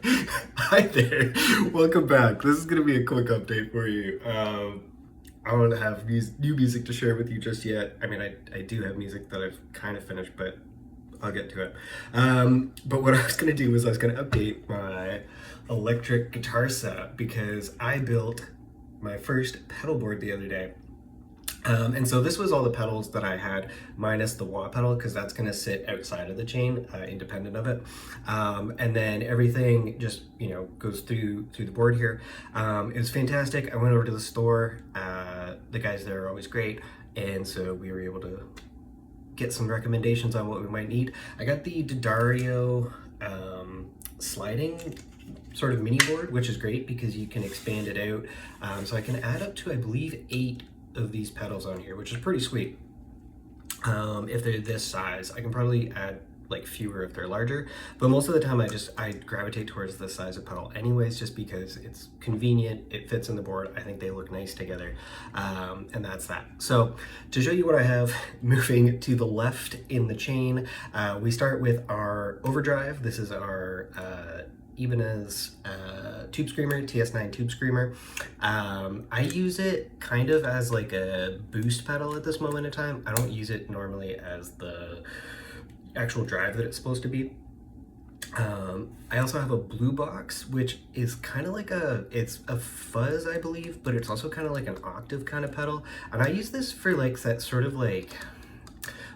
Hi there, welcome back. This is gonna be a quick update for you. I don't have new music to share with you just yet. I mean, I do have music that I've kind of finished, but I'll get to it. But what I was gonna do was I was gonna update my electric guitar setup because I built my first pedal board the other day. And so this was all the pedals that I had minus the wah pedal because that's going to sit outside of the chain, independent of it. And then everything just, goes through the board here. It was fantastic. I went over to the store. The guys there are always great. And so we were able to get some recommendations on what we might need. I got the D'Addario sliding sort of mini board, which is great because you can expand it out. So I can add up to, I believe, 8 of these pedals on here, which is pretty sweet. If they're this size, I can probably add like fewer if they're larger, but most of the time I gravitate towards this size of pedal anyways, just because it's convenient, it fits in the board, I think they look nice together, and that's that. So to show you what I have, moving to the left in the chain, we start with our overdrive. This is our Ibanez Tube Screamer, TS9 Tube Screamer. I use it kind of as like a boost pedal at this moment in time. I don't use it normally as the actual drive that it's supposed to be. I also have a blue box, which is kind of like it's a fuzz, I believe, but it's also kind of like an octave kind of pedal. And I use this for like that sort of like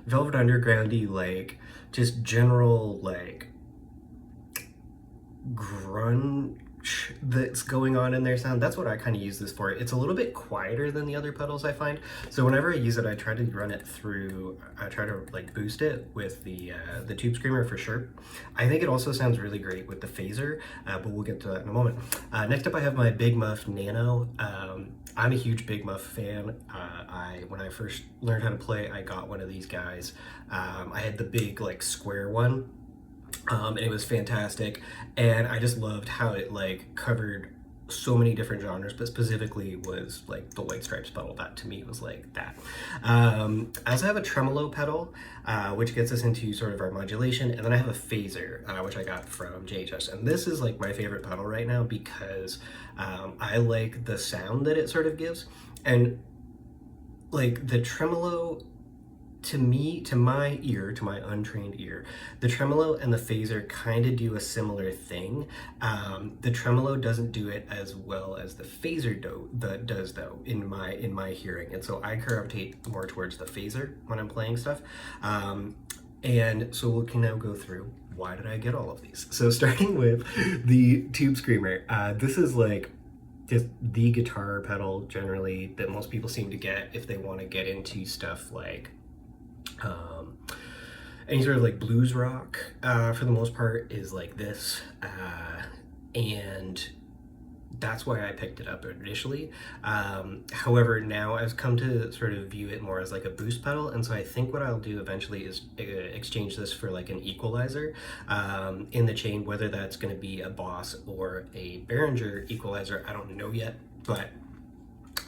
Velvet Undergroundy, like just general like grunge that's going on in their sound. That's what I kind of use this for. It's a little bit quieter than the other pedals I find, so whenever I use it I try to run it through, I try to like boost it with the Tube Screamer for sure. I think it also sounds really great with the phaser, but we'll get to that in a moment. Next up I have my Big Muff Nano. I'm a huge Big Muff fan. When I first learned how to play, I got one of these guys. I had the big like square one. And it was fantastic, and I just loved how it like covered so many different genres, but specifically was like the White Stripes pedal. That to me was like that. I also have a tremolo pedal, which gets us into sort of our modulation, and then I have a phaser, which I got from JHS, and this is like my favorite pedal right now because I like the sound that it sort of gives, and like the tremolo, to me, to my ear, to my untrained ear, the tremolo and the phaser kind of do a similar thing. The tremolo doesn't do it as well as the phaser does though, in my hearing, and so I gravitate more towards the phaser when I'm playing stuff. And so we can now go through why did I get all of these. So starting with the Tube Screamer, this is like just the guitar pedal generally that most people seem to get if they want to get into stuff like any sort of like blues rock, for the most part, is like this, and that's why I picked it up initially. However, now I've come to sort of view it more as like a boost pedal, and so I think what I'll do eventually is exchange this for like an equalizer in the chain, whether that's going to be a Boss or a Behringer equalizer, I don't know yet, but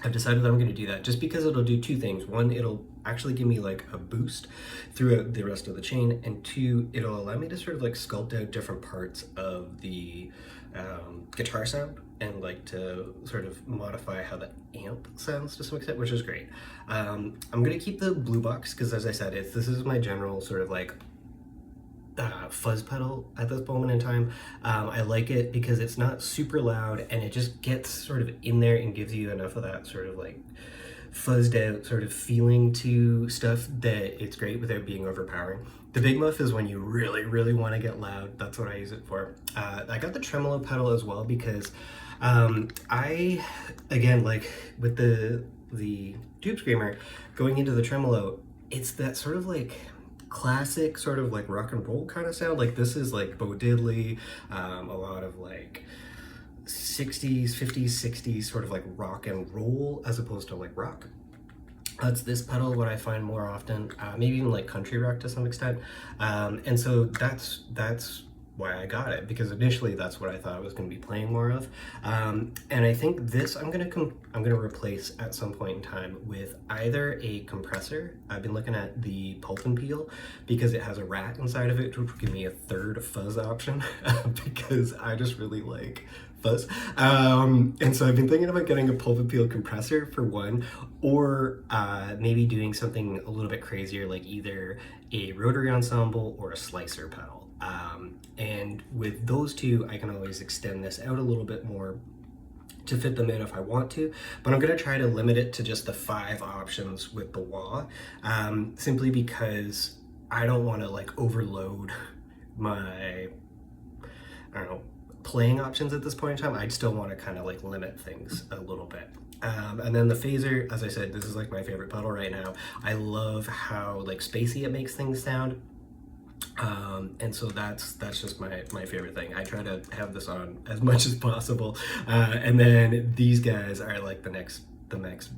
I've decided that I'm going to do that just because it'll do two things. One, it'll actually give me like a boost throughout the rest of the chain, and two, it'll allow me to sort of like sculpt out different parts of the guitar sound and like to sort of modify how the amp sounds to some extent, which is great. I'm going to keep the blue box because, as I said, this is my general sort of like fuzz pedal at this moment in time. I like it because it's not super loud and it just gets sort of in there and gives you enough of that sort of like fuzzed out sort of feeling to stuff that it's great without being overpowering. The Big Muff is when you really want to get loud. That's what I use it for. I got the tremolo pedal as well because I, again, like with the Tube Screamer, going into the tremolo, it's that sort of like classic sort of like rock and roll kind of sound. Like this is like Bo Diddley, a lot of like 60s, 50s, 60s sort of like rock and roll as opposed to like rock. That's this pedal what I find more often, maybe even like country rock to some extent. And so that's why I got it, because initially that's what I thought I was going to be playing more of. And I think this I'm gonna replace at some point in time with either a compressor. I've been looking at the Pulp and Peel because it has a rat inside of it, which would give me a third fuzz option because I just really like fuzz. And so I've been thinking about getting a Pulp and Peel compressor for one, or maybe doing something a little bit crazier, like either a rotary ensemble or a slicer pedal. And with those two, I can always extend this out a little bit more to fit them in if I want to, but I'm going to try to limit it to just the 5 options with the wah, simply because I don't want to like overload my, I don't know, playing options at this point in time. I'd still want to kind of like limit things a little bit. And then the phaser, as I said, this is like my favorite pedal right now. I love how like spacey it makes things sound. And so that's just my favorite thing. I try to have this on as much as possible. And then these guys are like the next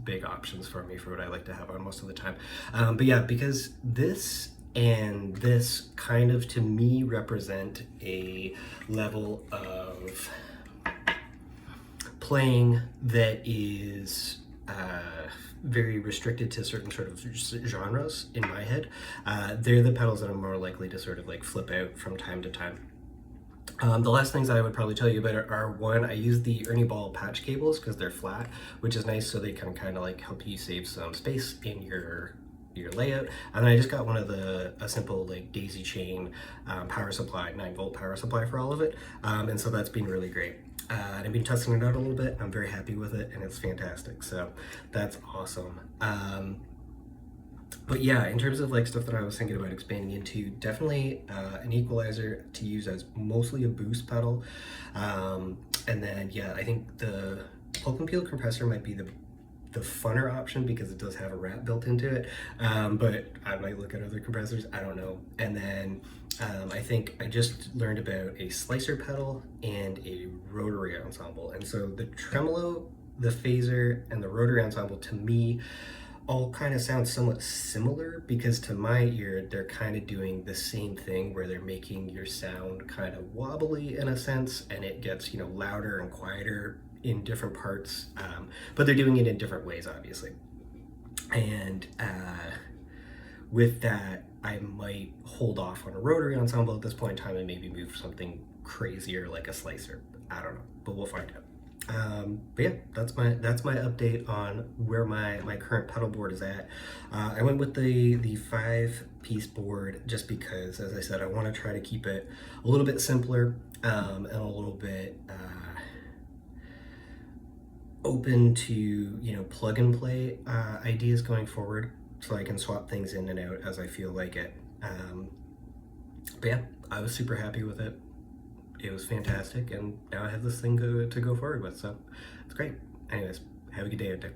big options for me for what I like to have on most of the time. But yeah, because this and this kind of to me represent a level of playing that is very restricted to certain sort of genres in my head. They're the pedals that I'm more likely to sort of like flip out from time to time. The last things I would probably tell you about are one, I use the Ernie Ball patch cables because they're flat, which is nice, so they can kind of like help you save some space in your layout. And then I just got one of a simple like daisy chain power supply, 9-volt power supply for all of it. And so that's been really great. And I've been testing it out a little bit. I'm very happy with it, and it's fantastic. So that's awesome. But yeah, in terms of like stuff that I was thinking about expanding into, definitely an equalizer to use as mostly a boost pedal. And then yeah, I think the Pulp and Peel compressor might be the funner option because it does have a rat built into it, but I might look at other compressors, I don't know. And then I think I just learned about a slicer pedal and a rotary ensemble, and so the tremolo, the phaser, and the rotary ensemble to me all kind of sound somewhat similar, because to my ear they're kind of doing the same thing where they're making your sound kind of wobbly in a sense, and it gets, you know, louder and quieter in different parts, but they're doing it in different ways, obviously. And with that, I might hold off on a rotary ensemble at this point in time and maybe move something crazier like a slicer. I don't know, but we'll find out. But yeah, that's my update on where my current pedal board is at. I went with the 5-piece board just because, as I said, I want to try to keep it a little bit simpler, and a little bit open to, you know, plug and play ideas going forward, so I can swap things in and out as I feel like it. But yeah, I was super happy with it. It was fantastic, and now I have this thing to go forward with, so it's great. Anyways, have a good day out there.